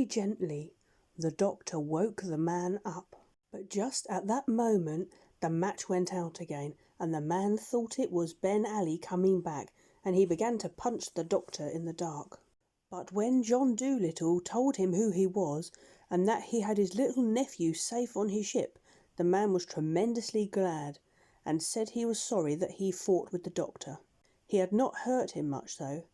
very gently, the doctor woke the man up. But just at that moment, the match went out again, and the man thought it was Ben Ali coming back, and he began to punch the doctor in the dark. But when John Dolittle told him who he was, and that he had his little nephew safe on his ship, the man was tremendously glad, and said he was sorry that he fought with the doctor. He had not hurt him much though,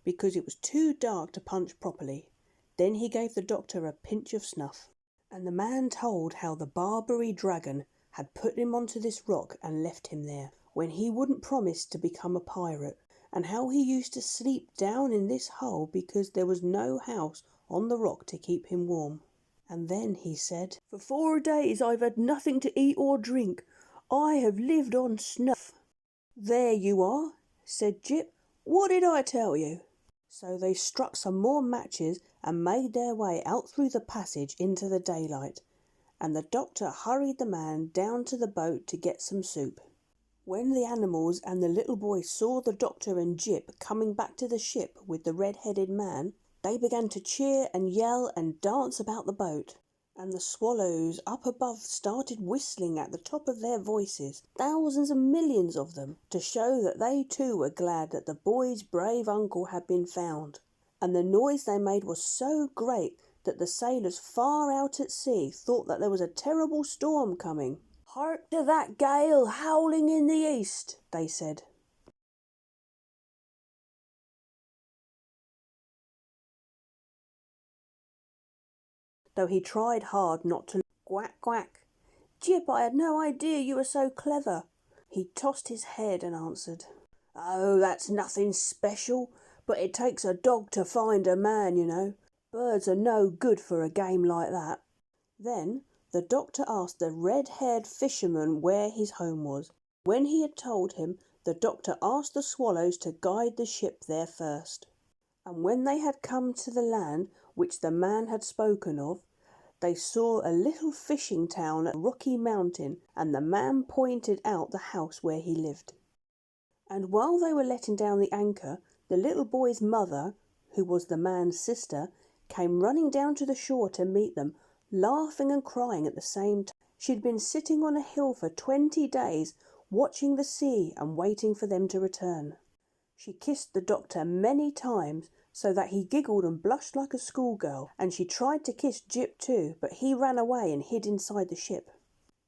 because it was too dark to punch properly. Then he gave the doctor a pinch of snuff, and the man told how the Barbary dragon had put him onto this rock and left him there, when he wouldn't promise to become a pirate, and how he used to sleep down in this hole because there was no house on the rock to keep him warm. And then he said, "For 4 days I've had nothing to eat or drink. I have lived on snuff." "There you are," said Jip. "What did I tell you?" So they struck some more matches and made their way out through the passage into the daylight, and the doctor hurried the man down to the boat to get some soup. When the animals and the little boy saw the doctor and Jip coming back to the ship with the red-headed man, they began to cheer and yell and dance about the boat, and the swallows up above started whistling at the top of their voices, thousands and millions of them, to show that they too were glad that the boy's brave uncle had been found. And the noise they made was so great that the sailors far out at sea thought that there was a terrible storm coming. "Hark to that gale howling in the east," they said. Though he tried hard not to quack quack. "Jip, I had no idea you were so clever." He tossed his head and answered, "Oh, that's nothing special, but it takes a dog to find a man, you know. Birds are no good for a game like that." Then the doctor asked the red-haired fisherman where his home was. When he had told him, the doctor asked the swallows to guide the ship there first. And when they had come to the land which the man had spoken of, they saw a little fishing town at Rocky Mountain, and the man pointed out the house where he lived. And while they were letting down the anchor, the little boy's mother, who was the man's sister, came running down to the shore to meet them, laughing and crying at the same time. She'd been sitting on a hill for 20 days, watching the sea and waiting for them to return. She kissed the doctor many times, so that he giggled and blushed like a schoolgirl, and she tried to kiss Jip too, but he ran away and hid inside the ship.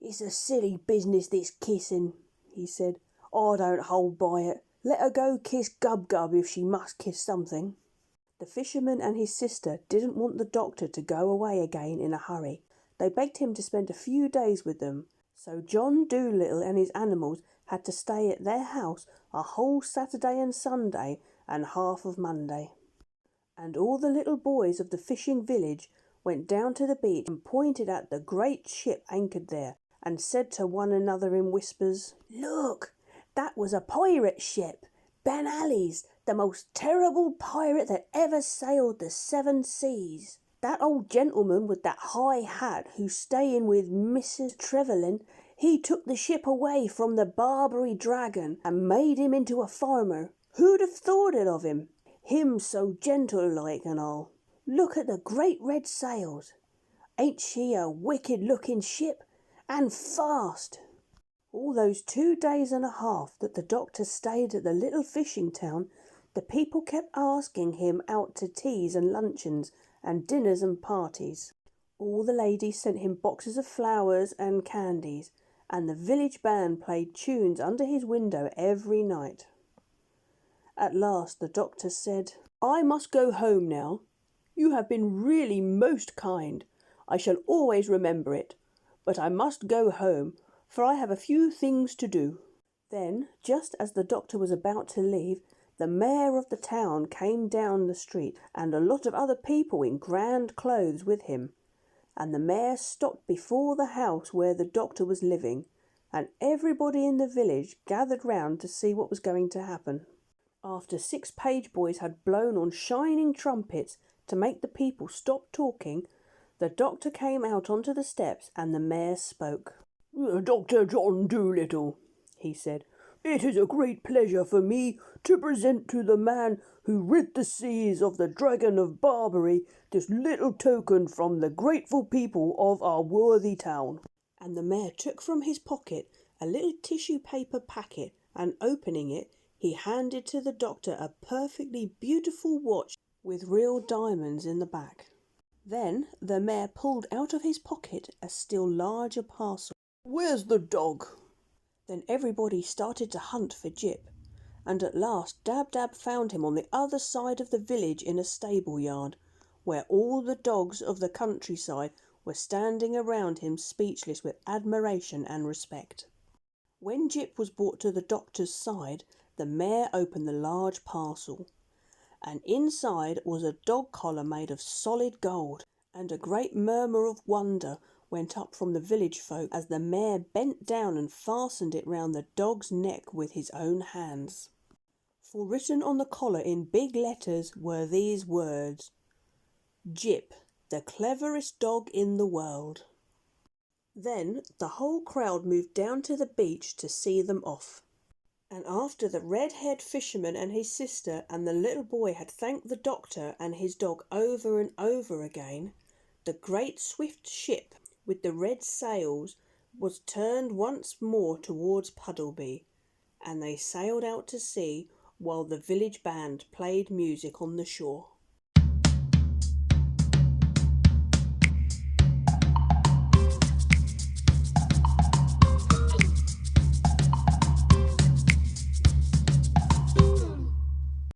"It's a silly business, this kissing," he said. "I don't hold by it. Let her go kiss Gub Gub if she must kiss something." The fisherman and his sister didn't want the doctor to go away again in a hurry. They begged him to spend a few days with them, so John Dolittle and his animals had to stay at their house a whole Saturday and Sunday and half of Monday. And all the little boys of the fishing village went down to the beach and pointed at the great ship anchored there, and said to one another in whispers, "Look, that was a pirate ship, Ben Ali's, the most terrible pirate that ever sailed the 7 seas. That old gentleman with that high hat who's staying with Mrs. Trevelyan, he took the ship away from the Barbary dragon and made him into a farmer. Who'd have thought it of him? Him so gentle-like and all. Look at the great red sails. Ain't she a wicked-looking ship? And fast!" All those 2 days and a half that the doctor stayed at the little fishing town, the people kept asking him out to teas and luncheons and dinners and parties. All the ladies sent him boxes of flowers and candies, and the village band played tunes under his window every night. At last the doctor said, "I must go home now. You have been really most kind. I shall always remember it. But I must go home, for I have a few things to do." Then, just as the doctor was about to leave, the mayor of the town came down the street, and a lot of other people in grand clothes with him. And the mayor stopped before the house where the doctor was living, and everybody in the village gathered round to see what was going to happen. After 6 page boys had blown on shining trumpets to make the people stop talking, the doctor came out onto the steps and the mayor spoke. "Dr. John Dolittle," he said, It is a great pleasure for me to present to the man who rid the seas of the dragon of Barbary this little token from the grateful people of our worthy town." And the mayor took from his pocket a little tissue paper packet, and opening it, he handed to the doctor a perfectly beautiful watch with real diamonds in the back. Then the mayor pulled out of his pocket a still larger parcel. "Where's the dog?" Then everybody started to hunt for Jip, and at last Dab Dab found him on the other side of the village in a stable yard, where all the dogs of the countryside were standing around him speechless with admiration and respect. When Jip was brought to the doctor's side, the mayor opened the large parcel, and inside was a dog collar made of solid gold, and a great murmur of wonder went up from the village folk as the mayor bent down and fastened it round the dog's neck with his own hands. For written on the collar in big letters were these words: "Jip, the cleverest dog in the world." Then the whole crowd moved down to the beach to see them off. And after the red-haired fisherman and his sister and the little boy had thanked the doctor and his dog over and over again, the great swift ship with the red sails was turned once more towards Puddleby, and they sailed out to sea while the village band played music on the shore.